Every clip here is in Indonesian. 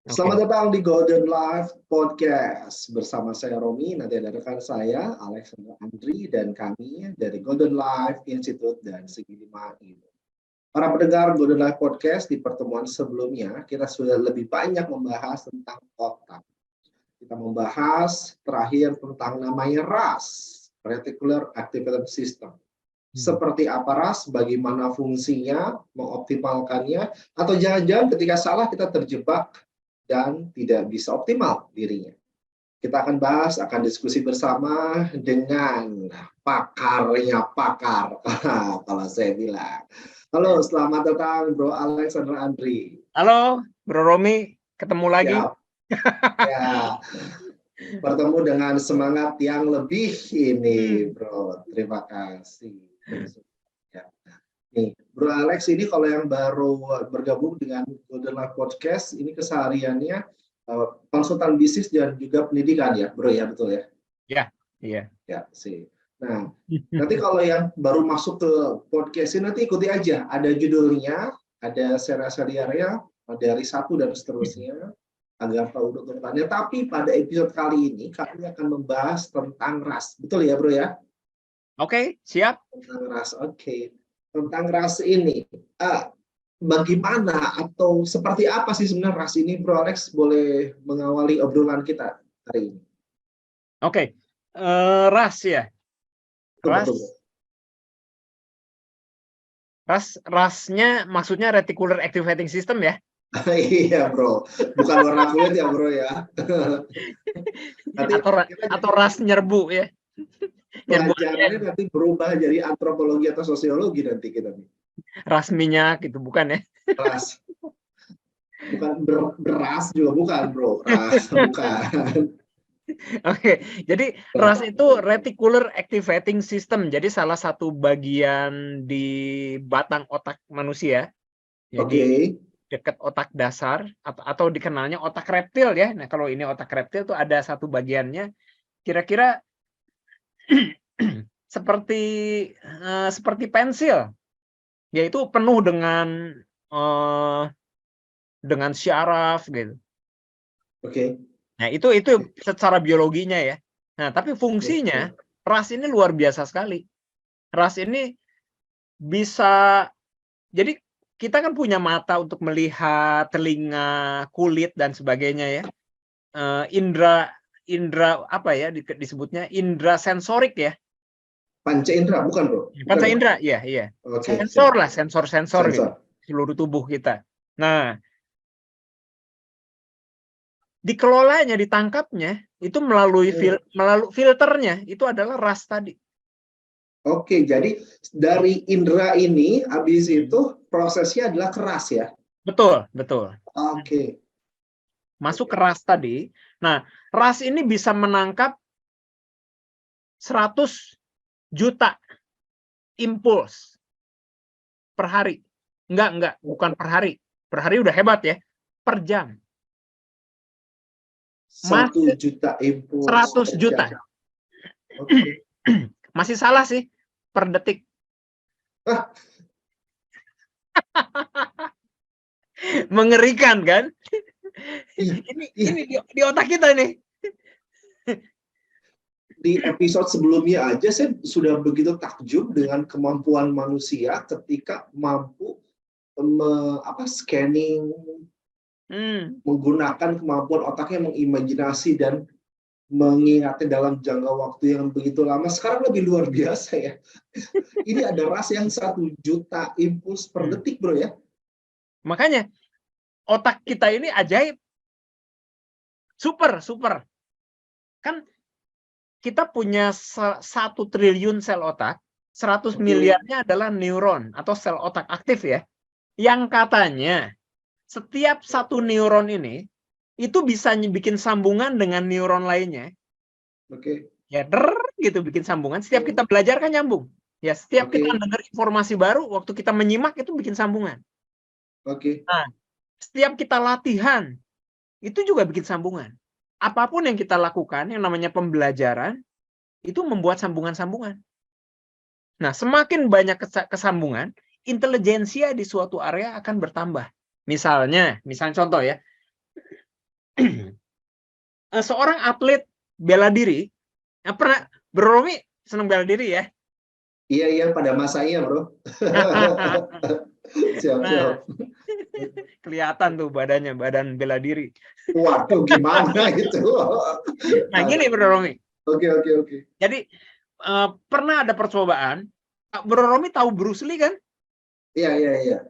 Selamat Oke. datang di Golden Life Podcast. Bersama saya Romi, nanti ada rekan saya Alexander Andri dan kami dari Golden Life Institute dan Segi Lima Ibu. Para pendengar Golden Life Podcast, di pertemuan sebelumnya kita sudah lebih banyak membahas tentang otak. Kita membahas terakhir tentang namanya RAS, Reticular Activating System. Seperti apa RAS, bagaimana fungsinya, mengoptimalkannya, atau jangan-jangan ketika salah kita terjebak dan tidak bisa optimal dirinya. Kita akan bahas, akan diskusi bersama dengan pakarnya pakar, kalau saya bilang. Halo, selamat datang Bro Alexander Andri. Halo, Bro Romi, ketemu lagi. Ya, bertemu dengan semangat yang lebih ini, Bro. Terima kasih. Ya. Nih, Bro Alex ini kalau yang baru bergabung dengan Golden Life Podcast, ini kesehariannya konsultan bisnis dan juga pendidikan ya, Bro ya, betul ya? Ya, iya. Ya, sih. Nah, nanti kalau yang baru masuk ke podcast ini nanti ikuti aja, ada judulnya, ada seri-serialnya dari 1 dan seterusnya agar tahu urutannya. Tapi pada episode kali ini kami akan membahas tentang RAS, betul ya, Bro ya? Oke, siap. Tentang RAS, oke. Tentang RAS ini, bagaimana atau seperti apa sih sebenarnya RAS ini, Bro Alex? Boleh mengawali obrolan kita hari ini? Oke, RAS ya. RAS-nya maksudnya Reticular Activating System ya? Iya, Bro. Bukan warna kulit ya, Bro ya. Atau RAS nyerbu ya? Pelajarannya nanti berubah jadi antropologi atau sosiologi nanti kita nih. RAS minyak itu bukan ya? RAS. Bukan beras juga bukan, Bro. RAS bukan. Oke, jadi RAS itu Reticular Activating System. Jadi salah satu bagian di batang otak manusia. Jadi dekat otak dasar atau dikenalnya otak reptil ya. Nah, kalau ini otak reptil tuh ada satu bagiannya kira-kira seperti pensil, yaitu penuh dengan syaraf gitu. Nah, itu secara biologinya ya. Nah, tapi fungsinya RAS ini luar biasa sekali. RAS ini bisa, jadi kita kan punya mata untuk melihat, telinga, kulit dan sebagainya ya. Indra apa ya disebutnya, indra sensorik ya. Panca indera bukan, Bro? Panca indera, iya. Sensor lah, sensor gitu, seluruh tubuh kita. Nah, dikelolanya, ditangkapnya itu melalui filternya, itu adalah RAS tadi. Oke, jadi dari indera ini habis itu prosesnya adalah keras ya? Betul. Oke. Masuk ke RAS tadi. Nah, RAS ini bisa menangkap 100 juta impuls per hari. Enggak, bukan per hari. Per hari udah hebat ya. Per jam. 1 juta impuls 100 juta. Okay. Masih salah sih, per detik. Mengerikan kan? Ini di otak kita nih. Di episode sebelumnya aja saya sudah begitu takjub dengan kemampuan manusia ketika mampu scanning, menggunakan kemampuan otaknya mengimajinasi dan mengingatnya dalam jangka waktu yang begitu lama. Sekarang lebih luar biasa ya. Ini ada RAS yang 1 juta impuls per detik, Bro ya. Makanya otak kita ini ajaib. Super. Kan kita punya 1 triliun sel otak, 100 miliarnya adalah neuron atau sel otak aktif ya. Yang katanya setiap 1 neuron ini itu bisa bikin sambungan dengan neuron lainnya. Ya, gitu bikin sambungan. Setiap kita belajar kan nyambung. Ya, setiap kita dengar informasi baru, waktu kita menyimak itu bikin sambungan. Nah, setiap kita latihan, itu juga bikin sambungan. Apapun yang kita lakukan, yang namanya pembelajaran, itu membuat sambungan-sambungan. Nah, semakin banyak kesambungan, intelijensia di suatu area akan bertambah. Misalnya contoh ya, seorang atlet bela diri, pernah Bro Romi senang bela diri ya? Iya, pada masanya, Bro. Siap. Nah, kelihatan tuh badannya, badan bela diri. Waduh, gimana itu? Nah, gini Bro Romi. Oke. Jadi pernah ada percobaan. Bro Romi tahu Bruce Lee kan? Iya.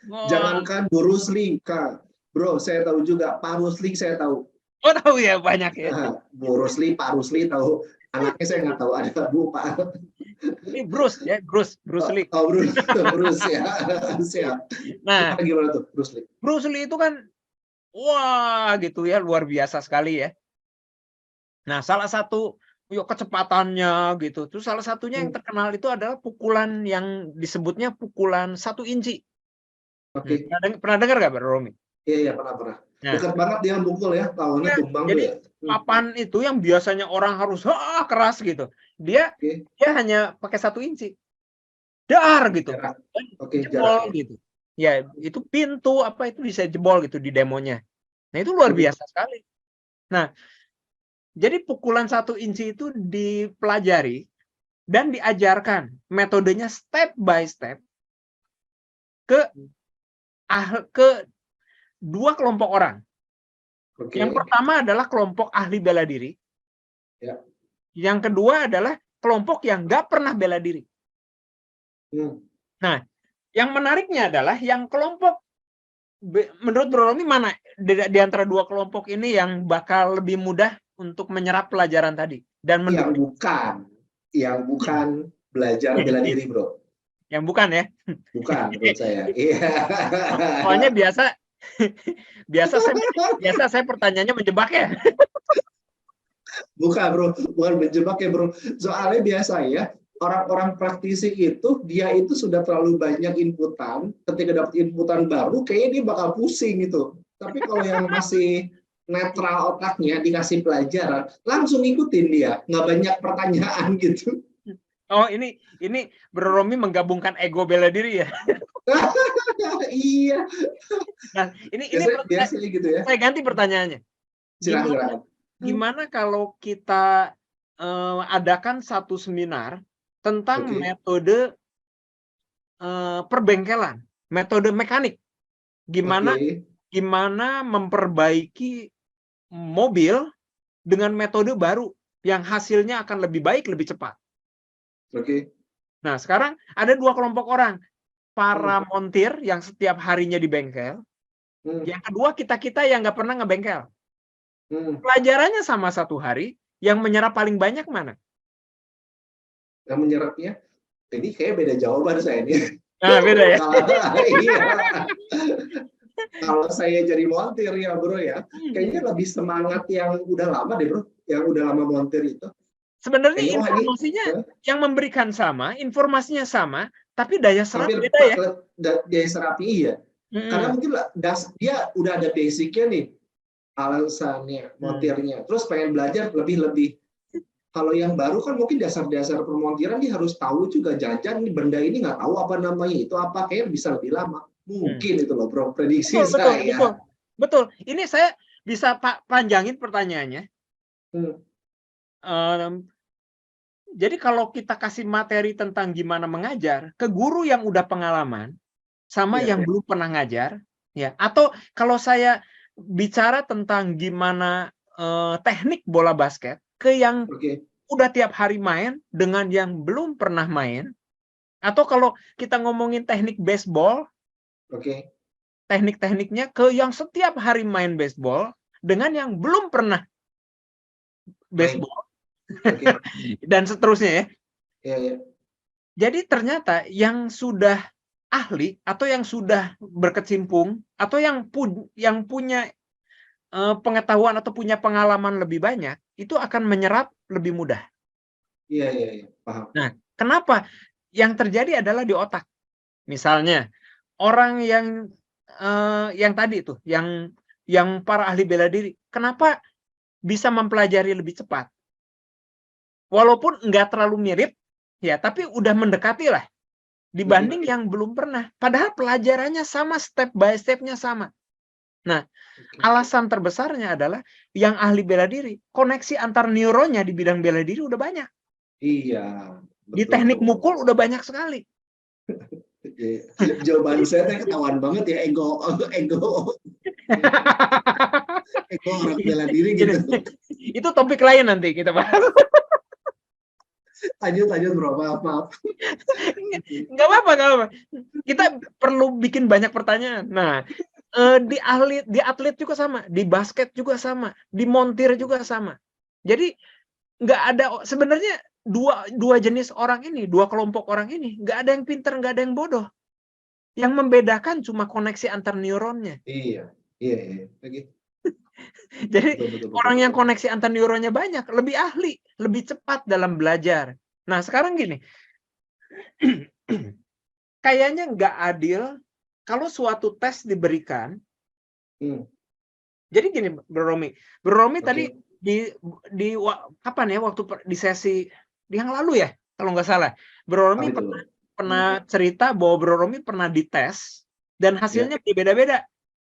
Oh, Jangankan Bruce Lee, Kak. Bro, saya tahu juga. Pak Bruce Lee saya tahu. oh tahu ya, banyak ya. Bruce Lee, Pak Bruce Lee tahu. Anaknya saya nggak tahu, ada Bu, Pak. Ini Bruce ya, Bruce Lee. Oh, Bruce ya. Siap. Nah, Gimana tuh Bruce Lee? Bruce Lee itu kan wah gitu ya, luar biasa sekali ya. Nah, salah satu kecepatannya gitu. Terus salah satunya yang terkenal itu adalah pukulan yang disebutnya pukulan 1 inci. Oke. Pernah dengar nggak, Bro Romi? Iya, pernah. Nah, dekat banget dia mukul ya, lawannya tumbang jadi tuh ya. papan itu yang biasanya orang harus keras gitu. Dia hanya pakai 1 inci. Dar gitu. Jebol gitu. Ya, itu pintu apa itu bisa jebol gitu di demonya. Nah, itu luar biasa sekali. Nah, jadi pukulan 1 inci itu dipelajari dan diajarkan metodenya step by step ke 2 kelompok orang. Yang pertama adalah kelompok ahli bela diri. Ya. Yang kedua adalah kelompok yang nggak pernah bela diri. Nah, yang menariknya adalah yang kelompok, menurut Bro Romi mana di antara 2 kelompok ini yang bakal lebih mudah untuk menyerap pelajaran tadi? Dan yang bukan belajar bela diri, Bro. Yang bukan ya? Bukan, menurut saya. Iya. Pokoknya biasa saya pertanyaannya menjebak ya. Bukan, Bro. Bukan menjebak ya, Bro. Soalnya biasa ya, orang-orang praktisi itu, dia itu sudah terlalu banyak inputan. Ketika dapat inputan baru, kayaknya dia bakal pusing gitu. Tapi kalau yang masih netral otaknya, dikasih pelajaran, langsung ikutin dia. Nggak banyak pertanyaan gitu. Oh, ini Bro Romi menggabungkan ego bela diri ya? Iya. Nah, ini biasanya gitu ya. Saya ganti pertanyaannya. Gimana kalau kita adakan satu seminar tentang metode perbengkelan, metode mekanik. Gimana memperbaiki mobil dengan metode baru yang hasilnya akan lebih baik, lebih cepat. Nah, sekarang ada 2 kelompok orang. Para montir yang setiap harinya di bengkel. Yang kedua, kita-kita yang nggak pernah ngebengkel. Pelajarannya sama 1 hari, yang menyerap paling banyak mana? Yang menyerapnya? Ini kayak beda jawaban saya ini. Nah, beda ya? Iya. Kalau saya jadi montir ya, Bro ya, kayaknya lebih semangat yang udah lama deh, Bro. Yang udah lama montir itu. Sebenarnya informasinya yang memberikan sama, informasinya sama, tapi daya serap beda ya. Daya serapnya iya. Karena mungkin dia udah ada basicnya nih, alasannya, montirnya. Terus pengen belajar lebih-lebih. Kalau yang baru kan mungkin dasar-dasar permontiran dia harus tahu juga. Jangan-jangan benda ini nggak tahu apa namanya, itu apa, kayak bisa lebih lama. Mungkin itu loh, Bro, prediksi saya. Betul. Ini saya bisa panjangin pertanyaannya. Jadi kalau kita kasih materi tentang gimana mengajar ke guru yang udah pengalaman sama yang belum pernah ngajar, ya. Atau kalau saya bicara tentang gimana teknik bola basket ke yang udah tiap hari main dengan yang belum pernah main, atau kalau kita ngomongin teknik baseball, teknik-tekniknya ke yang setiap hari main baseball dengan yang belum pernah baseball. Dan seterusnya ya. Jadi ternyata yang sudah ahli atau yang sudah berkecimpung atau yang punya pengetahuan atau punya pengalaman lebih banyak itu akan menyerap lebih mudah. Iya, paham. Nah, kenapa? Yang terjadi adalah di otak. Misalnya orang yang tadi itu, yang para ahli bela diri, kenapa bisa mempelajari lebih cepat? Walaupun nggak terlalu mirip, ya, tapi udah mendekati lah dibanding yang belum pernah. Padahal pelajarannya sama, step by step-nya sama. Nah, alasan terbesarnya adalah yang ahli bela diri, koneksi antar neuronnya di bidang bela diri udah banyak. Iya, Di betul teknik tuh. mukul udah banyak sekali. Jawaban saya tuh ketahuan banget ya, ego orang bela diri gitu. Itu topik lain nanti kita bahas. Lanjut bro, maaf. Nggak apa-apa. Kita perlu bikin banyak pertanyaan. Nah, di atlet juga sama, di basket juga sama, di montir juga sama. Jadi nggak ada, sebenarnya dua jenis orang ini, dua kelompok orang ini, nggak ada yang pinter, nggak ada yang bodoh. Yang membedakan cuma koneksi antar neuronnya. Iya. Lagi. Jadi Betul. orang yang koneksi antar neuronnya banyak, lebih ahli, lebih cepat dalam belajar. Nah, sekarang gini, kayaknya nggak adil kalau suatu tes diberikan. Jadi gini, Bro Romi tadi kapan ya, waktu di sesi yang lalu ya, kalau nggak salah, Bro Romi pernah cerita bahwa Bro Romi pernah dites dan hasilnya berbeda-beda.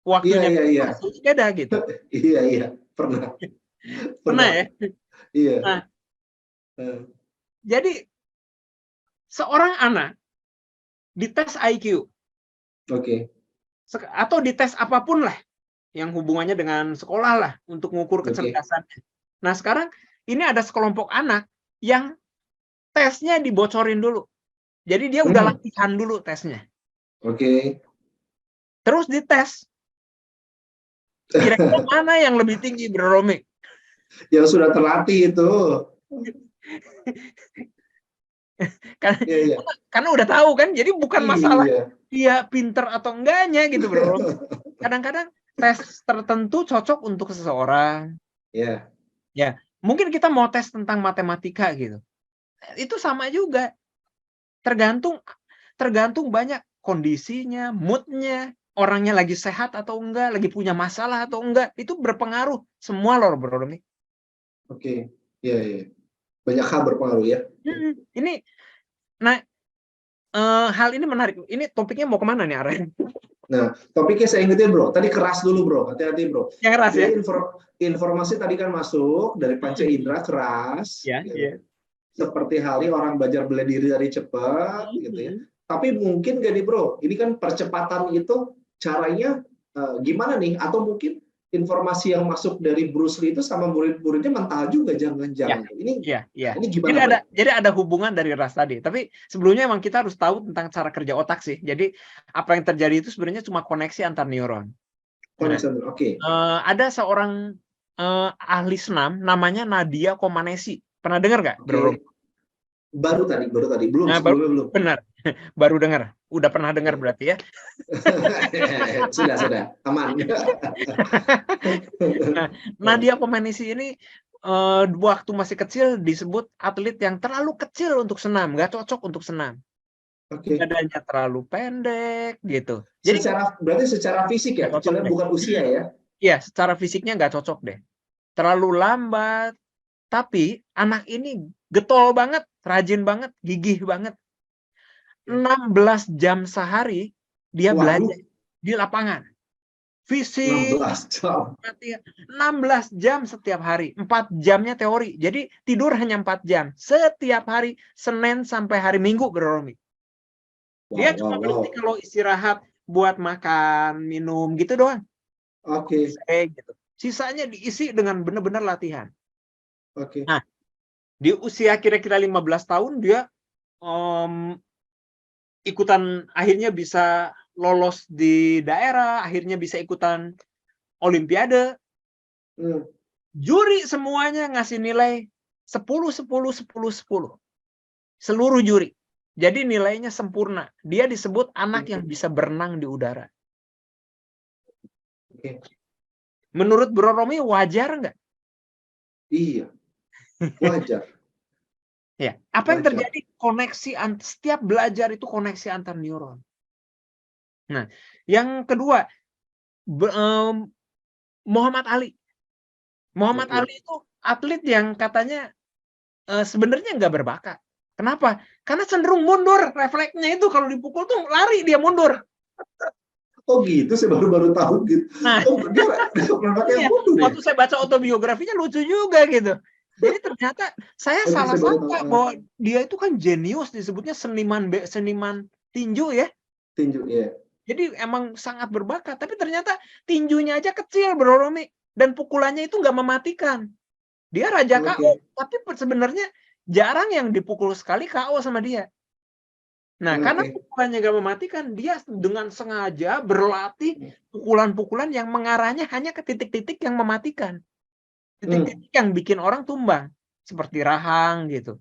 Waktunya beda gitu. Iya, pernah. Pernah ya? Iya. Nah, jadi seorang anak dites IQ. Oke. Atau dites apapun lah yang hubungannya dengan sekolah lah untuk mengukur kecerdasannya. Nah, sekarang ini ada sekelompok anak yang tesnya dibocorin dulu. Jadi dia udah latihan dulu tesnya. Oke. Terus dites. Kira-kira mana yang lebih tinggi, Bro Romi? Yang sudah terlatih itu. Karena udah tahu kan, jadi bukan masalah dia pinter atau enggaknya gitu, Bro. Kadang-kadang tes tertentu cocok untuk seseorang. Ya, mungkin kita mau tes tentang matematika gitu. Itu sama juga. Tergantung banyak kondisinya, moodnya, orangnya lagi sehat atau enggak, lagi punya masalah atau enggak, itu berpengaruh semua loh, Bro Romi. Oke, iya. Banyak hal berpengaruh ya. Ini, hal ini menarik. Ini topiknya mau kemana nih arahnya? Nah, topiknya saya ingetin Bro. Tadi keras dulu Bro, hati-hati Bro. Yang keras ya. Informasi tadi kan masuk dari panca indera keras. Iya. Seperti halnya orang belajar bela diri dari cepat, gitu ya. Tapi mungkin gak nih Bro, ini kan percepatan itu caranya gimana nih? Atau mungkin informasi yang masuk dari Bruce Lee itu sama murid-muridnya mental juga, jangan-jangan. Ini gimana? Jadi ada hubungan dari ras tadi. Tapi sebelumnya emang kita harus tahu tentang cara kerja otak sih. Jadi apa yang terjadi itu sebenarnya cuma koneksi antar neuron. Oke. Ada seorang ahli senam namanya Nadia Comaneci. Pernah dengar nggak, Bro? Baru tadi, belum, sebelumnya belum. Benar, baru dengar. Udah pernah dengar berarti ya? Sudah, aman. Nadia Comaneci ini waktu masih kecil disebut atlet yang terlalu kecil untuk senam, nggak cocok untuk senam. Badannya terlalu pendek gitu. Jadi berarti secara fisik ya, kecilnya bukan usia ya? Iya, secara fisiknya nggak cocok deh. Terlalu lambat. Tapi anak ini getol banget, rajin banget, gigih banget. 16 jam sehari dia belajar di lapangan. Fisik 16 jam setiap hari, 4 jamnya teori. Jadi tidur hanya 4 jam setiap hari, Senin sampai hari Minggu, Bro Romi. Dia cuma berhenti kalau istirahat buat makan, minum gitu doang. Oke. Gitu. Sisanya diisi dengan benar-benar latihan. Oke. Nah, di usia kira-kira 15 tahun dia ikutan, akhirnya bisa lolos di daerah, akhirnya bisa ikutan olimpiade. Juri semuanya ngasih nilai 10, 10, 10, 10. Seluruh juri. Jadi nilainya sempurna. Dia disebut anak yang bisa berenang di udara. Menurut Bro Romi wajar nggak? Iya. Wajar. Ya, apa yang terjadi? Koneksi, setiap belajar itu koneksi antar neuron. Nah, yang kedua, Muhammad Ali. Muhammad Ali itu atlet yang katanya sebenarnya nggak berbakat. Kenapa? Karena cenderung mundur. Refleksnya itu kalau dipukul tuh lari, dia mundur. Oh gitu, saya baru tahu gitu. Nah, Oh dia produknya iya, mundur ya? waktu saya baca autobiografinya lucu juga gitu. Jadi ternyata saya Oke, salah saya baru tahu. sangka bahwa dia itu kan jenius, disebutnya seniman tinju ya. Tinju ya. Jadi emang sangat berbakat, tapi ternyata tinjunya aja kecil, Bro Romi, dan pukulannya itu nggak mematikan. Dia raja KO, Oke. tapi sebenarnya jarang yang dipukul sekali KO sama dia. Nah, karena Oke. pukulannya nggak mematikan, dia dengan sengaja berlatih pukulan-pukulan yang mengarahnya hanya ke titik-titik yang mematikan. Titik-titik yang bikin orang tumbang, seperti rahang gitu.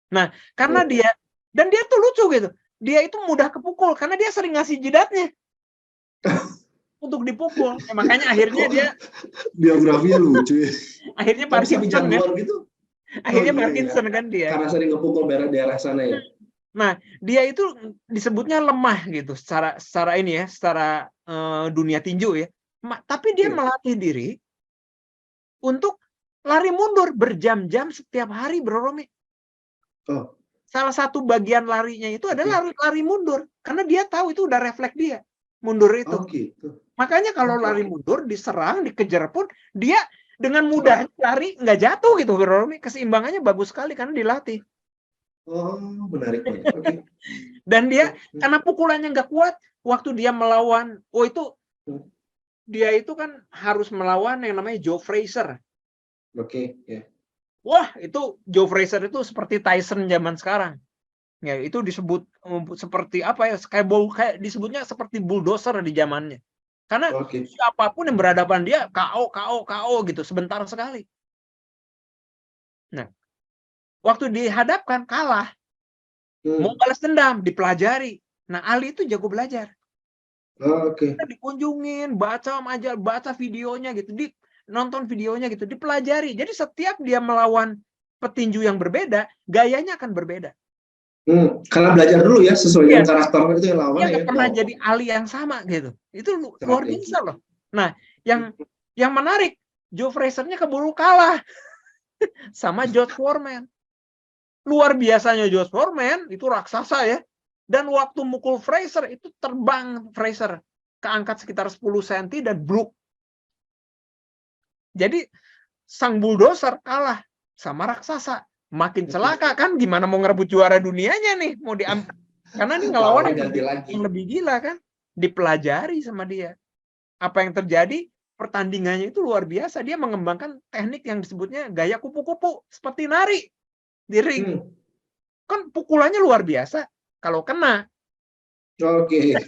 Nah, karena dia, dan dia tuh lucu gitu, dia itu mudah kepukul karena dia sering ngasih jidatnya untuk dipukul. Ya, makanya akhirnya dia Biografinya lucu ya. akhirnya Tapi sampai Parkinson kan. jagoan gitu. Oh Akhirnya iya ya. Parkinson kan dia. Karena sering kepukul daerah sana ya. Nah, dia itu disebutnya lemah gitu secara ini ya, secara dunia tinju ya. Tapi dia Oke. melatih diri untuk lari mundur berjam-jam setiap hari, Bro Romi. Oh, Salah satu bagian larinya itu adalah oke. lari mundur karena dia tahu itu udah refleks dia mundur itu. Oh gitu. Makanya kalau Oke. lari mundur, diserang, dikejar pun dia dengan Cepat. mudah lari nggak jatuh gitu, Bro Romi. Keseimbangannya bagus sekali karena dilatih. Oh, menarik. Oke. Dan dia Oke. karena pukulannya nggak kuat, waktu dia melawan, dia itu kan harus melawan yang namanya Joe Frazier. Oke, ya. Wah, itu Joe Frazier itu seperti Tyson zaman sekarang. Ya, itu disebut seperti apa ya? Kayak disebutnya seperti bulldozer di zamannya. Karena Oke. siapapun yang berhadapan dia KO gitu sebentar sekali. Nah, waktu dihadapkan kalah, mau balas dendam, dipelajari. Nah, Ali itu jago belajar. Oke. Kita dikunjungin, baca videonya gitu, nonton videonya gitu, dipelajari. Jadi setiap dia melawan petinju yang berbeda, gayanya akan berbeda. Karena belajar dulu ya sesuai dengan karakter itu yang Dia lawannya nggak ya. pernah jadi Ali yang sama gitu. Itu luar Strategi. biasa loh. Nah, yang menarik, Joe Frazier-nya keburu kalah sama George Foreman. Luar biasanya George Foreman itu raksasa ya. Dan waktu mukul Frazier itu terbang Frazier keangkat sekitar 10 cm dan bluk. Jadi sang bulldozer kalah sama raksasa. Makin celaka kan, gimana mau ngerebut juara dunianya nih, mau diambil. Karena ini ngelawan yang lebih gila kan, dipelajari sama dia. Apa yang terjadi? Pertandingannya itu luar biasa. Dia mengembangkan teknik yang disebutnya gaya kupu-kupu, seperti nari di ring. Kan pukulannya luar biasa kalau kena. Oke.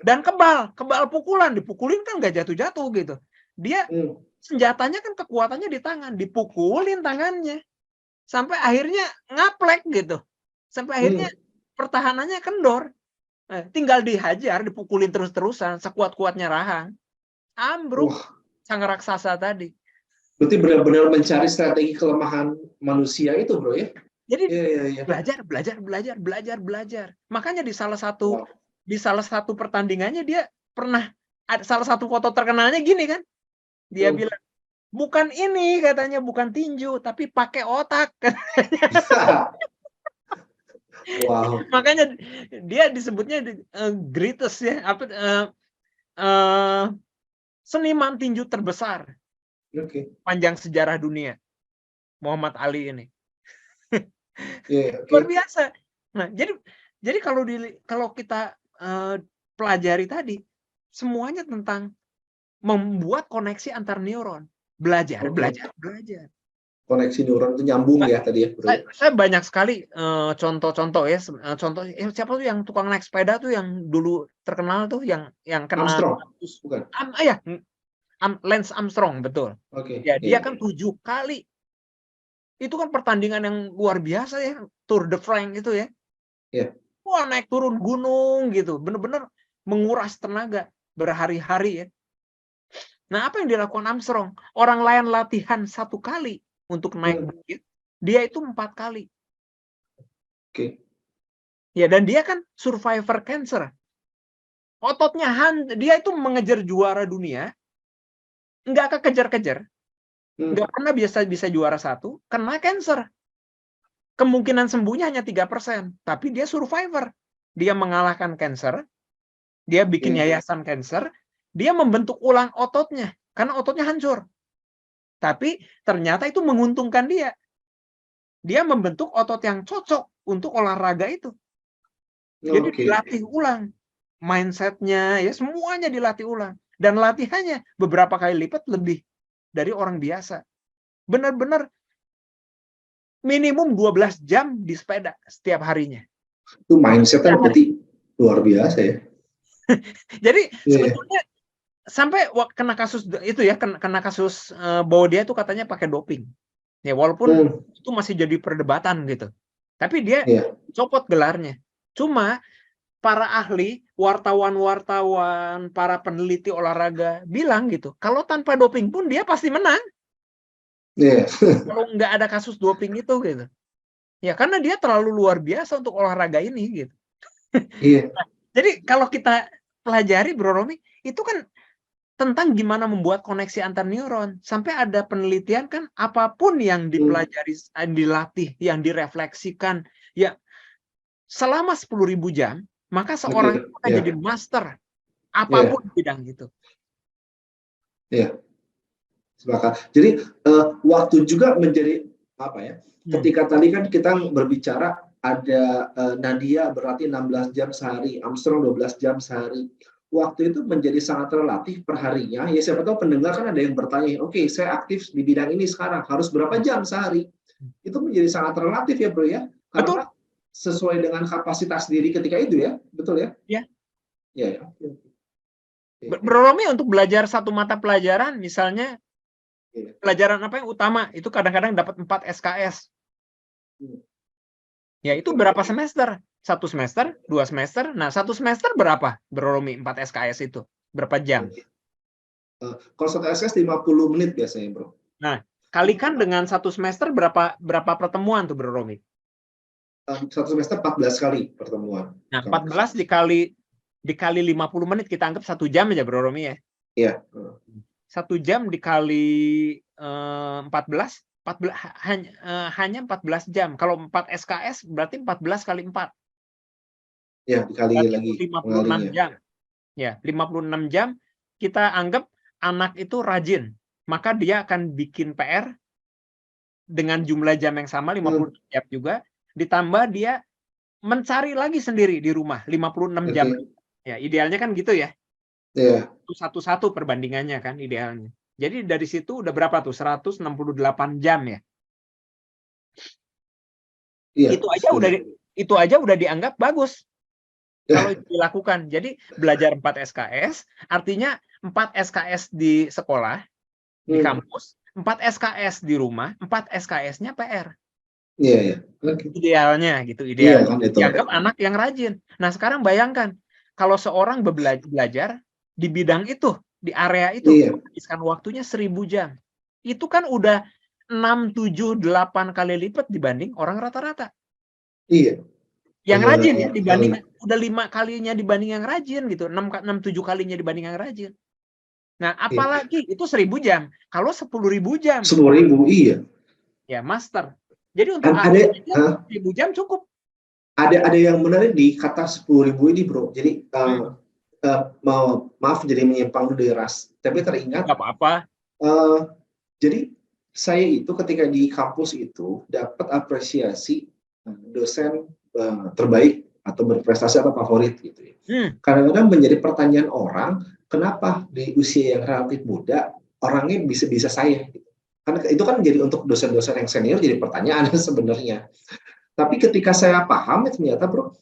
Dan kebal pukulan, dipukulin kan nggak jatuh-jatuh gitu. Dia senjatanya kan kekuatannya di tangan, dipukulin tangannya sampai akhirnya ngaplek gitu. Sampai akhirnya pertahanannya kendor. Tinggal dihajar, dipukulin terus-terusan sekuat-kuatnya rahang. Ambruk sang raksasa tadi. Berarti benar-benar mencari strategi kelemahan manusia itu, Bro ya? Jadi belajar. Makanya di salah satu pertandingannya dia pernah ada salah satu foto terkenalnya gini kan. Dia bilang, bukan ini katanya, bukan tinju, tapi pakai otak. Wow. Makanya dia disebutnya greatest ya, seniman tinju terbesar panjang sejarah dunia, Muhammad Ali ini. Luar biasa. Nah, jadi kalau kita pelajari tadi, semuanya tentang membuat koneksi antar neuron. Belajar. Koneksi neuron itu nyambung ya tadi ya, Bro. Saya banyak sekali contoh-contoh ya. Siapa tuh yang tukang naik sepeda tuh yang dulu terkenal tuh yang kena Armstrong, bukan? Lance Armstrong, betul. Ya, dia kan 7 kali. Itu kan pertandingan yang luar biasa ya, Tour de France itu ya. Wah, naik turun gunung gitu, bener-bener menguras tenaga berhari-hari ya. Nah, apa yang dilakukan Armstrong? Orang lain latihan 1 kali untuk naik bukit, dia itu 4 kali. Ya, dan dia kan survivor cancer. Ototnya dia itu mengejar juara dunia, nggak kekejar-kejar, nggak pernah bisa juara 1, kena cancer. Kemungkinan sembuhnya hanya 3%, tapi dia survivor. Dia mengalahkan cancer, dia bikin yayasan cancer, dia membentuk ulang ototnya karena ototnya hancur. Tapi ternyata itu menguntungkan dia. Dia membentuk otot yang cocok untuk olahraga itu. Jadi dilatih ulang mindsetnya, ya semuanya dilatih ulang. Dan latihannya beberapa kali lipat lebih dari orang biasa. Benar-benar minimum 12 jam di sepeda setiap harinya. Itu mindsetnya berarti luar biasa ya. Jadi sebetulnya sampai kena kasus itu ya, kena kasus bahwa dia tuh katanya pakai doping. Ya walaupun itu masih jadi perdebatan gitu. Tapi dia copot gelarnya. Cuma para ahli, wartawan-wartawan, para peneliti olahraga bilang gitu, kalau tanpa doping pun dia pasti menang. Kalau nggak ada kasus doping itu gitu. Ya karena dia terlalu luar biasa untuk olahraga ini gitu. Nah, jadi kalau kita pelajari Bro Romi, itu kan tentang gimana membuat koneksi antar neuron. Sampai ada penelitian kan, apapun yang dipelajari, dilatih, yang direfleksikan, ya selama 10.000 jam, maka seorang itu akan jadi master apapun bidang itu. Iya. Sepakat. Jadi waktu juga menjadi apa ya? Ketika tadi kan kita berbicara ada Nadia berarti 16 jam sehari, Armstrong 12 jam sehari. Waktu itu menjadi sangat relatif perharinya. Ya siapa tahu pendengar kan ada yang bertanya, oke, saya aktif di bidang ini sekarang, harus berapa jam sehari? Itu menjadi sangat relatif ya, Bro ya. Karena sesuai dengan kapasitas diri ketika itu ya, betul ya? Iya. Iya. Bro Romi untuk belajar satu mata pelajaran, misalnya pelajaran apa yang utama, itu kadang-kadang dapat 4 SKS. Ya itu berapa semester? 1 semester, 2 semester. Nah 1 semester berapa Bro Romi 4 SKS itu? Berapa jam? Kalau 1 SKS 50 menit biasanya Bro. Nah kalikan dengan 1 semester berapa pertemuan tuh Bro Romi? 1 semester 14 kali pertemuan. Nah 14 dikali 50 menit, kita anggap 1 jam aja Bro Romi ya. Iya. 1 jam dikali 14 hanya 14 jam. Kalau 4 SKS berarti 14 kali 4. Ya, dikali lagi 56 jam. Ya, 56 jam kita anggap anak itu rajin. Maka dia akan bikin PR dengan jumlah jam yang sama 56 jam juga, ditambah dia mencari lagi sendiri di rumah 56 jam. Ya, idealnya kan gitu ya. Iya. Satu-satu perbandingannya kan idealnya. Jadi dari situ udah berapa tuh? 168 jam ya. Iya, itu aja udah dianggap bagus. Kalau itu dilakukan. Jadi belajar 4 SKS, artinya 4 SKS di sekolah, di kampus, 4 SKS di rumah, 4 SKS-nya PR. Iya, iya. Idealnya gitu, idealnya. Dianggap anak yang rajin. Nah, sekarang bayangkan kalau seorang belajar di bidang itu, di area itu, menghabiskan waktunya 1000 jam. Itu kan udah 6, 7, 8 kali lipat dibanding orang rata-rata. Iya. Yang rajin ya, dibanding udah 5 kalinya dibanding yang rajin gitu, 6, 7 kalinya dibanding yang rajin. Nah, apalagi itu 1000 jam. Kalau 10.000 jam. 10.000, iya. Ya, master. Jadi untuk ada 1000 jam cukup. Ada yang menarik di kata 10.000 ini, Bro. Jadi maaf jadi menyimpang dari ras, tapi teringat. Nggak apa-apa. Jadi saya itu ketika di kampus itu dapat apresiasi dosen terbaik atau berprestasi atau favorit gitu ya. Kadang-kadang menjadi pertanyaan orang, kenapa di usia yang relatif muda orangnya bisa saya gitu. Karena itu kan jadi untuk dosen-dosen yang senior jadi pertanyaan sebenarnya. Tapi ketika saya paham ternyata Bro,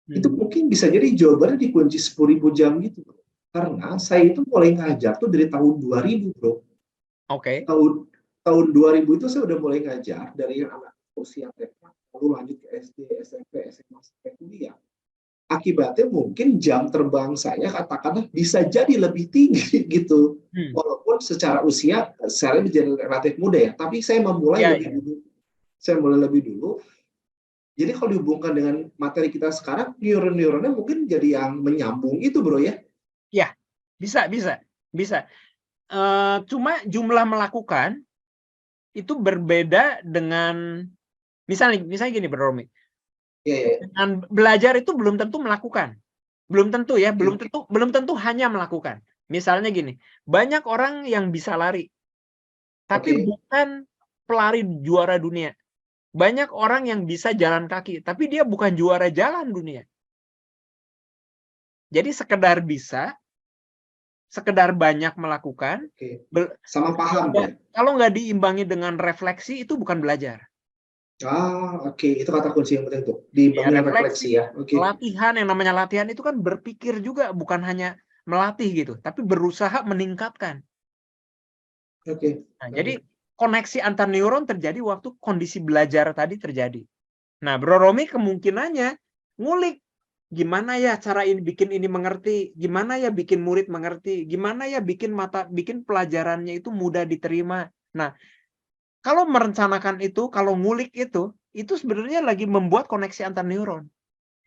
itu mungkin bisa jadi jawabannya di kunci 10.000 jam gitu. Bro. Karena saya itu mulai ngajar tuh dari tahun 2000 Bro. Oke. Tahun 2000 itu saya udah mulai ngajar dari yang anak usia TK, lalu lanjut ke SD, SMP, SMA, sampai kuliah. Akibatnya mungkin jam terbang saya katakanlah bisa jadi lebih tinggi gitu. Walaupun secara usia saya menjadi relatif muda ya, tapi saya memulai lebih dulu. Saya mulai lebih dulu. Jadi kalau dihubungkan dengan materi kita sekarang, neuron-neuronnya mungkin jadi yang menyambung itu Bro ya? Ya, bisa. Cuma jumlah melakukan itu berbeda dengan misalnya gini Bro Romi. Dengan belajar itu belum tentu melakukan. Belum tentu ya, belum tentu hanya melakukan. Misalnya gini, banyak orang yang bisa lari, tapi Oke. bukan pelari juara dunia. Banyak orang yang bisa jalan kaki, tapi dia bukan juara jalan dunia. Jadi sekedar bisa, sekedar banyak melakukan, Oke. bel- Sama paham ya. kalau nggak diimbangi dengan refleksi itu bukan belajar. Oke. Itu kata kunci yang penting tuh. Ya, Diimbangi refleksi refleksi, ya. Oke. latihan, yang namanya latihan itu kan berpikir juga, bukan hanya melatih gitu, tapi berusaha meningkatkan. Oke. Nah, Oke. jadi koneksi antar neuron terjadi waktu kondisi belajar tadi terjadi. Nah, Bro Romi kemungkinannya ngulik gimana ya cara ini bikin ini mengerti, gimana ya bikin murid mengerti, gimana ya bikin pelajarannya itu mudah diterima. Nah, kalau merencanakan itu, kalau ngulik itu sebenarnya lagi membuat koneksi antar neuron.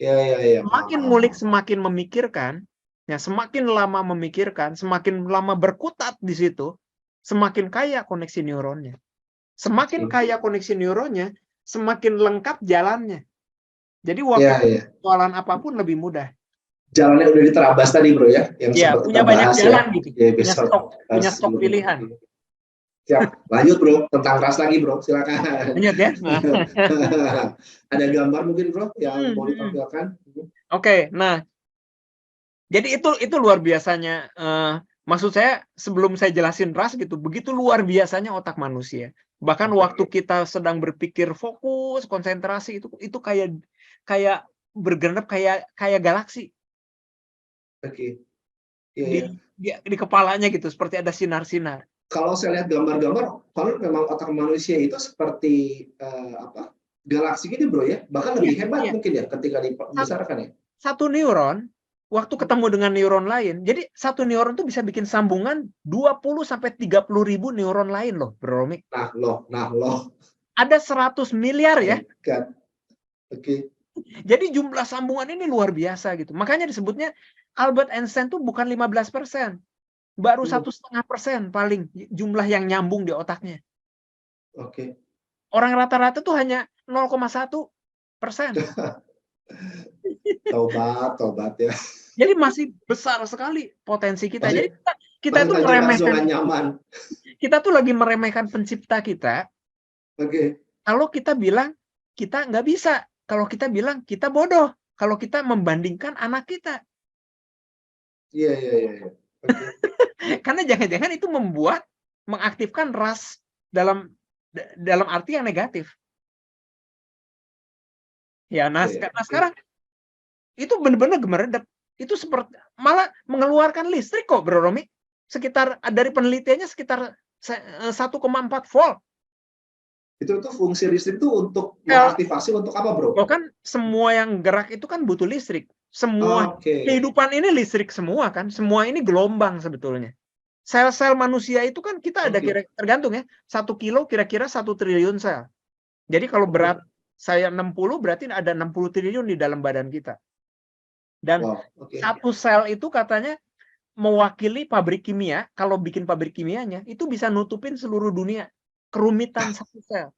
Ya. Semakin ngulik, semakin memikirkan, ya semakin lama memikirkan, semakin lama berkutat di situ, semakin kaya koneksi neuronnya. Semakin kaya koneksi neuronnya, semakin lengkap jalannya. Jadi waktu Ya. persoalan apapun lebih mudah. Jalannya udah diterabas tadi bro ya, yang Ya, sempat kita punya banyak bahas jalan ya. gitu. Ya Punya besok stok pilihan. Siap, lanjut bro, tentang ras lagi bro, silakan. Lanjut ya. Ada gambar mungkin bro yang mau ditampilkan? Oke, nah jadi itu luar biasanya. Maksud saya sebelum saya jelasin ras gitu, begitu luar biasanya otak manusia. Bahkan waktu kita sedang berpikir fokus, konsentrasi itu kayak bergenap kayak galaksi Oke, di, iya. di kepalanya gitu, seperti ada sinar-sinar. Kalau saya lihat gambar-gambar, kalau memang otak manusia itu seperti galaksi gitu bro ya, bahkan lebih hebat Iya. mungkin ya ketika dibesarkan ya. Satu neuron waktu ketemu dengan neuron lain. Jadi satu neuron tuh bisa bikin sambungan 20 sampai 30 ribu neuron lain loh, Bro Romi. Nah loh. Ada 100 miliar ya. Oke. Jadi jumlah sambungan ini luar biasa gitu. Makanya disebutnya Albert Einstein tuh bukan 15%. Baru 1,5% paling jumlah yang nyambung di otaknya. Oke. Orang rata-rata tuh hanya 0,1%. Tobat ya. Jadi masih besar sekali potensi kita. Masih, Jadi kita masih tuh terjebak meremehkan. zona nyaman. Kita tuh lagi meremehkan pencipta kita. Oke. Kalau kita bilang kita nggak bisa. Kalau kita bilang kita bodoh. Kalau kita membandingkan anak kita. Iya. Oke. Karena jangan-jangan itu mengaktifkan ras dalam arti yang negatif. Ya, nah sekarang itu benar-benar gemeredep. Itu seperti malah mengeluarkan listrik kok, Bro Romi. Sekitar dari penelitiannya sekitar 1,4 volt. Itu tuh fungsi listrik tuh untuk mengaktifasi untuk apa, bro? Kan semua yang gerak itu kan butuh listrik. Semua kehidupan ini listrik semua kan. Semua ini gelombang sebetulnya. Sel-sel manusia itu kan kita ada tergantung ya. 1 kilo kira-kira 1 triliun sel. Jadi kalau berat saya 60 berarti ada 60 triliun di dalam badan kita. Dan satu sel itu katanya mewakili pabrik kimia. Kalau bikin pabrik kimianya itu bisa nutupin seluruh dunia. Kerumitan satu sel.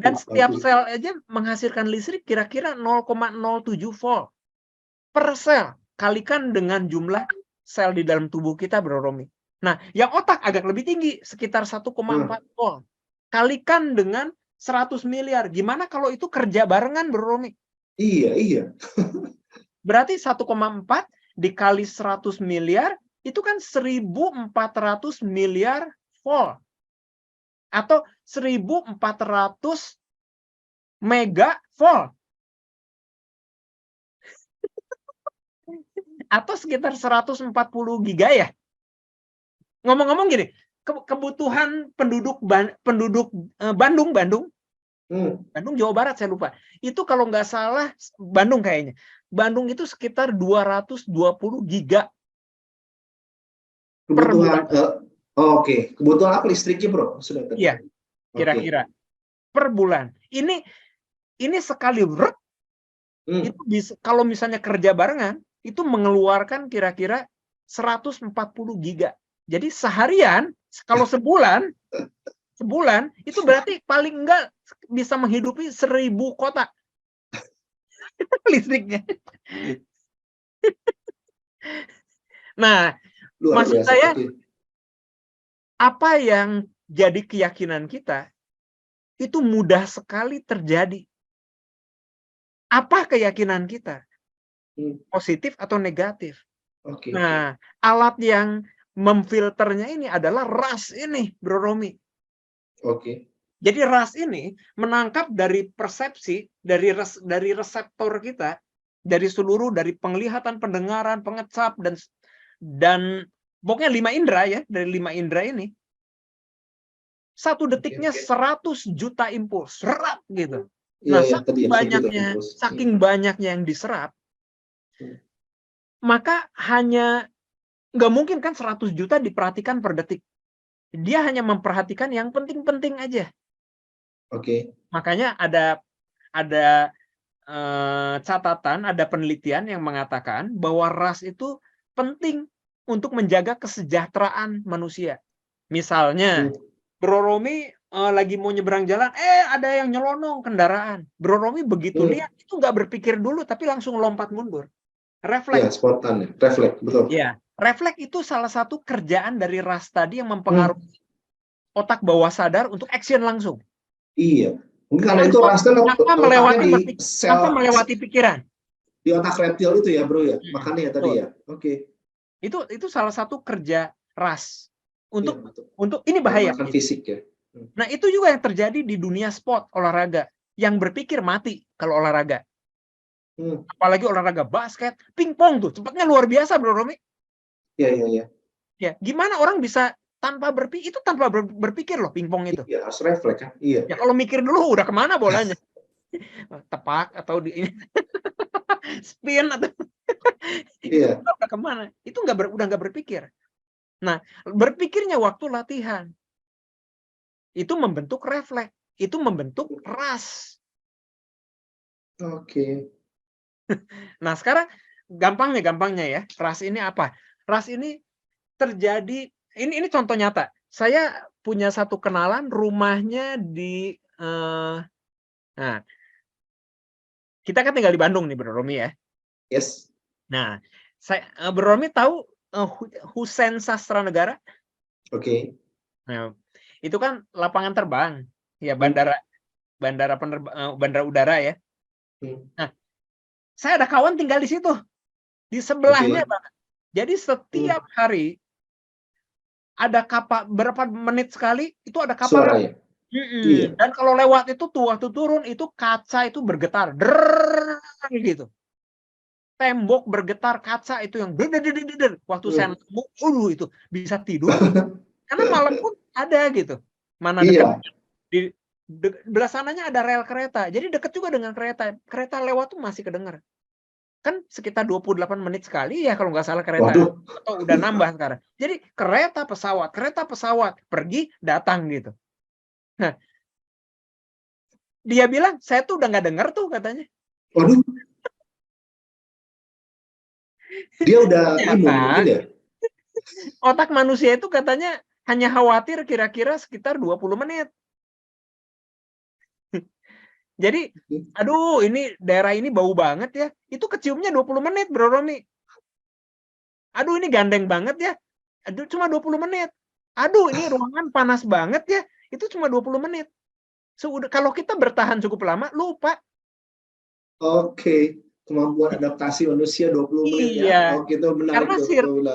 Dan setiap sel aja menghasilkan listrik kira-kira 0,07 volt per sel. Kalikan dengan jumlah sel di dalam tubuh kita, Bro Romi. Nah, yang otak agak lebih tinggi, sekitar 1,4 volt. Kalikan dengan 100 miliar. Gimana kalau itu kerja barengan, Bro Romi? Iya. Berarti 1,4 dikali 100 miliar, itu kan 1.400 miliar volt. Atau 1.400 mega volt. Atau sekitar 140 giga ya. Ngomong-ngomong gini, kebutuhan penduduk Bandung, Jawa Barat saya lupa. Itu kalau nggak salah Bandung kayaknya. Bandung itu sekitar 220 giga. Kebutuhan kebutuhan apa listriknya, bro? Sudah tadi. Iya. Kira-kira per bulan. Ini sekali itu bisa, kalau misalnya kerja barengan itu mengeluarkan kira-kira 140 giga. Jadi seharian kalau sebulan itu berarti paling enggak bisa menghidupi 1.000 kota listriknya. Nah, Luar maksud biasa. saya, Oke. apa yang jadi keyakinan kita, itu mudah sekali terjadi. Apa keyakinan kita? Hmm, Positif atau negatif? Oke. Nah, alat yang memfilternya ini adalah ras ini, Bro Romi. Oke. Jadi ras ini menangkap dari persepsi, dari reseptor kita, dari seluruh, dari penglihatan, pendengaran, pengecap, dan pokoknya 5 indera ya, dari 5 indera ini. Satu detiknya 100 juta impuls, serap gitu. Iya, Nah, iya, tadi ya, sejuta impuls. saking banyaknya yang diserap, maka hanya nggak mungkin kan 100 juta diperhatikan per detik. Dia hanya memperhatikan yang penting-penting aja. Oke. Makanya ada catatan, ada penelitian yang mengatakan bahwa ras itu penting untuk menjaga kesejahteraan manusia. Misalnya, Bro Romi lagi mau nyebrang jalan, ada yang nyelonong kendaraan. Bro Romi begitu lihat, itu nggak berpikir dulu, tapi langsung lompat mundur. Ya, Refleks. spontan ya, refleks, betul. Ya, refleks itu salah satu kerjaan dari ras tadi yang mempengaruhi otak bawah sadar untuk action langsung. Iya. Mungkin karena itu ras kan Tanpa melewati pikiran. Di otak reptil itu ya, Bro ya. Makanya ya tadi ya. Oke. Itu salah satu kerja ras untuk Iya, ini bahaya. menggunakan fisik ya. Nah, itu juga yang terjadi di dunia sport olahraga. Yang berpikir mati kalau olahraga. Apalagi olahraga basket, pingpong tuh, cepatnya luar biasa, Bro Romi. Iya. Ya, gimana orang bisa tanpa berpikir loh, pingpong itu. Iya, harus refleks kan. Iya. Ya kalau mikir dulu udah kemana bolanya? Tepak atau di spin atau Iya. udah kemana? Itu udah nggak berpikir. Nah, berpikirnya waktu latihan itu membentuk refleks, itu membentuk ras. Oke. Nah, sekarang gampangnya ya, ras ini apa? Ras ini terjadi, ini contoh nyata. Saya punya satu kenalan, rumahnya di nah, kita kan tinggal di Bandung nih, Bro Romi ya. Yes. Nah, Bro Romi tahu Hussein Sastra Negara? Oke. Nah, itu kan lapangan terbang, ya bandara udara ya. Nah, saya ada kawan tinggal di situ, di sebelahnya banget. Jadi setiap hari ada kapal, berapa menit sekali itu ada kapal. Suara ya? Iya. Dan kalau lewat itu tuh waktu turun itu kaca itu bergetar, gitu. Tembok bergetar, kaca itu yang waktu saya nemu itu bisa tidur karena malam pun ada gitu. Mana dekat di belah sananya ada rel kereta. Jadi dekat juga dengan kereta. Kereta lewat tuh masih kedengar. Kan sekitar 28 menit sekali ya kalau nggak salah kereta. Waduh. Atau udah nambah sekarang. Jadi kereta pesawat, pergi datang gitu. Nah, dia bilang, saya tuh udah nggak dengar tuh katanya. Waduh. Dia udah imun mungkin ya? Otak manusia itu katanya hanya khawatir kira-kira sekitar 20 menit. Jadi, aduh ini daerah ini bau banget ya. Itu keciumnya 20 menit, Bro Romi. Aduh ini gandeng banget ya. Aduh cuma 20 menit. Aduh ini ruangan panas banget ya. Itu cuma 20 menit. Kalau kita bertahan cukup lama, lupa. Oke. Kemampuan adaptasi manusia 20 menit ya. Oke, itu benar.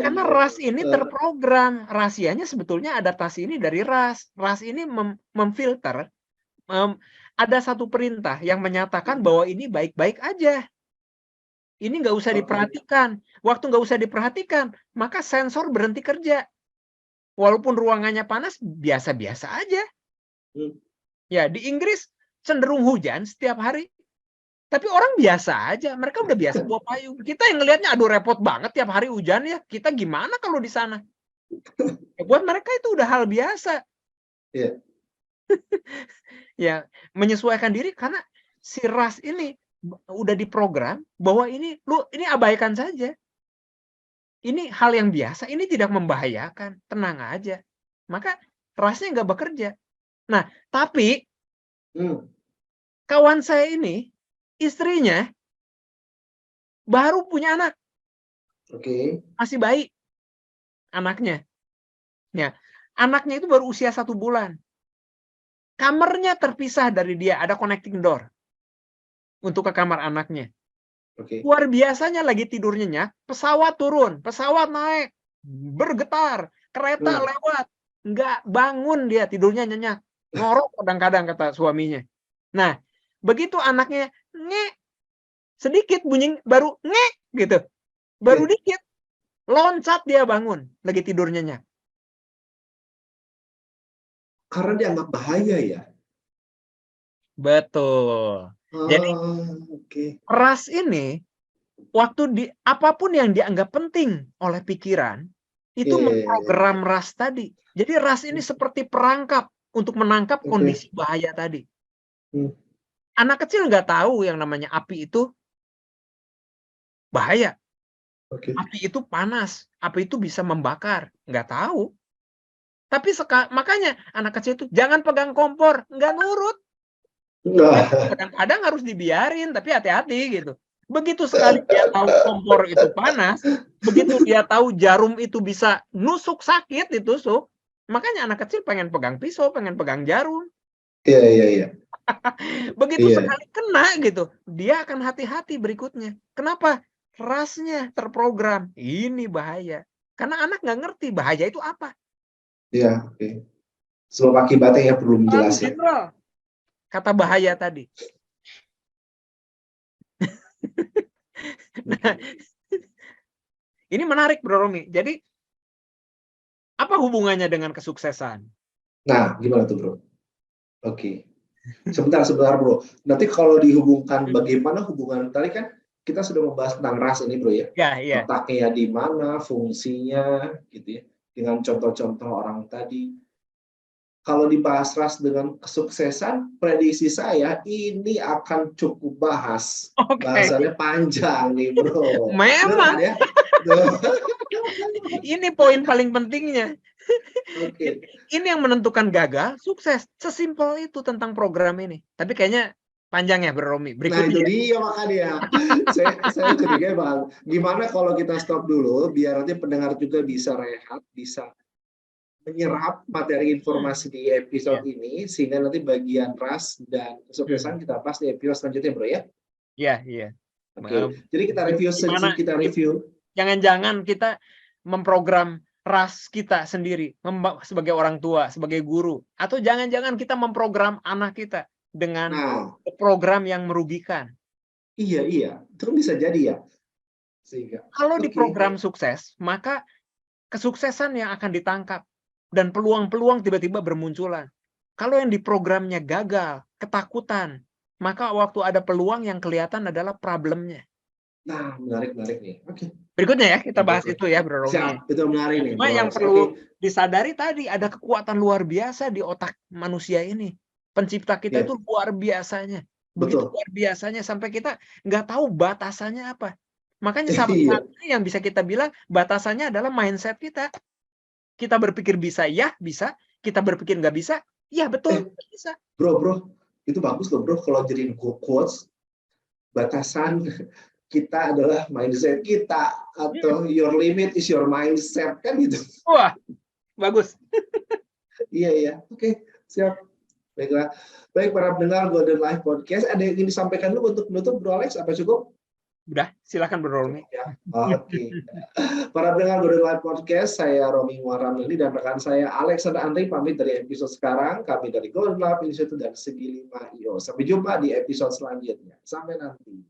Karena ras ini terprogram. Rahasianya sebetulnya adaptasi ini dari ras. Ras ini memfilter. Ada satu perintah yang menyatakan bahwa ini baik-baik aja. Ini nggak usah diperhatikan. Waktu nggak usah diperhatikan, maka sensor berhenti kerja. Walaupun ruangannya panas, biasa-biasa aja. Ya, di Inggris cenderung hujan setiap hari. Tapi orang biasa aja, mereka udah biasa bawa payung. Kita yang ngelihatnya, aduh repot banget tiap hari hujan ya. Kita gimana kalau di sana? Ya, buat mereka itu udah hal biasa. Iya. Ya, menyesuaikan diri karena si ras ini udah diprogram bahwa ini abaikan saja. Ini hal yang biasa, ini tidak membahayakan, tenang aja. Maka rasnya nggak bekerja. Nah, tapi kawan saya ini, istrinya baru punya anak. Oke. Masih bayi anaknya. Ya, anaknya itu baru usia 1 bulan. Kamarnya terpisah dari dia, ada connecting door untuk ke kamar anaknya. Oke. Luar biasanya lagi tidur nyenyak, pesawat turun, pesawat naik, bergetar, kereta lewat, nggak bangun dia, tidurnya nyenyak. Ngorok kadang-kadang kata suaminya. Nah, begitu anaknya ngek, sedikit bunyi baru ngek gitu. Baru dikit, loncat dia bangun, lagi tidur nyenyak. Karena dianggap bahaya ya? Betul. Jadi Oke. ras ini waktu apapun yang dianggap penting oleh pikiran itu memprogram ras tadi. Jadi ras ini seperti perangkap untuk menangkap kondisi bahaya tadi. Anak kecil nggak tahu yang namanya api itu bahaya. Api itu panas, api itu bisa membakar, nggak tahu. Tapi makanya anak kecil itu jangan pegang kompor, nggak nurut. Kadang-kadang harus dibiarin, tapi hati-hati gitu. Begitu sekali dia tahu kompor itu panas, begitu dia tahu jarum itu bisa nusuk sakit, ditusuk, makanya anak kecil pengen pegang pisau, pengen pegang jarum. Iya. Begitu sekali kena gitu, dia akan hati-hati berikutnya. Kenapa? Rasnya terprogram, ini bahaya. Karena anak nggak ngerti bahaya itu apa. Iya, oke. Sebab akibatnya ya perlu menjelaskan. General, kata bahaya tadi. Nah, ini menarik Bro Romi. Jadi apa hubungannya dengan kesuksesan? Nah, gimana tuh Bro? Oke. Sebentar Bro. Nanti kalau dihubungkan bagaimana hubungan tadi kan kita sudah membahas tentang ras ini Bro ya. Iya. Letaknya di mana, fungsinya gitu ya. Dengan contoh-contoh orang tadi. Kalau dibahas ras dengan kesuksesan, prediksi saya ini akan cukup bahas. Bahasannya panjang nih Bro. Memang. Ya? Ini poin paling pentingnya. Oke. Ini yang menentukan gagal, sukses. Sesimpel itu tentang program ini. Tapi kayaknya panjang ya Bro Romi. Nah itu dia makanya. saya curiga Bang. Gimana kalau kita stop dulu, biar nanti pendengar juga bisa rehat, bisa menyerap materi informasi di episode ini, sehingga nanti bagian ras dan kesuksesan kita bahas di episode selanjutnya Bro ya. Iya. Oke. Jadi kita review. Jangan-jangan kita memprogram ras kita sendiri sebagai orang tua, sebagai guru, atau jangan-jangan kita memprogram anak kita dengan program yang merugikan. Iya, itu kan bisa jadi ya. Sehingga kalau di program sukses, maka kesuksesan yang akan ditangkap dan peluang-peluang tiba-tiba bermunculan. Kalau yang di programnya gagal, ketakutan, maka waktu ada peluang yang kelihatan adalah problemnya. Nah, menarik nih. Oke. Berikutnya ya, kita bahas itu ya, Bro Romi. Siap, itu menarik nih. Cuma yang perlu disadari tadi, ada kekuatan luar biasa di otak manusia ini. Pencipta kita itu luar biasanya. Begitu luar biasanya, sampai kita nggak tahu batasannya apa. Makanya satu-satunya yang bisa kita bilang, batasannya adalah mindset kita. Kita berpikir bisa, ya bisa. Kita berpikir nggak bisa, ya betul, bisa. Bro, itu bagus loh Bro, kalau jadiin quotes, batasan kita adalah mindset kita, atau your limit is your mindset, kan gitu. Wah, bagus. Iya. Oke, siap. Baiklah. Baik para pendengar Golden Life Podcast, ada yang ingin disampaikan dulu untuk menutup Bro Alex, apa cukup? Udah, silakan Bro Romi. Ya. Oke. Para pendengar Golden Life Podcast, saya Romi Muharamili dan rekan saya Alexander Andri pamit dari episode sekarang. Kami dari Golden Life Institute dan Segi 5 IO. Sampai jumpa di episode selanjutnya. Sampai nanti.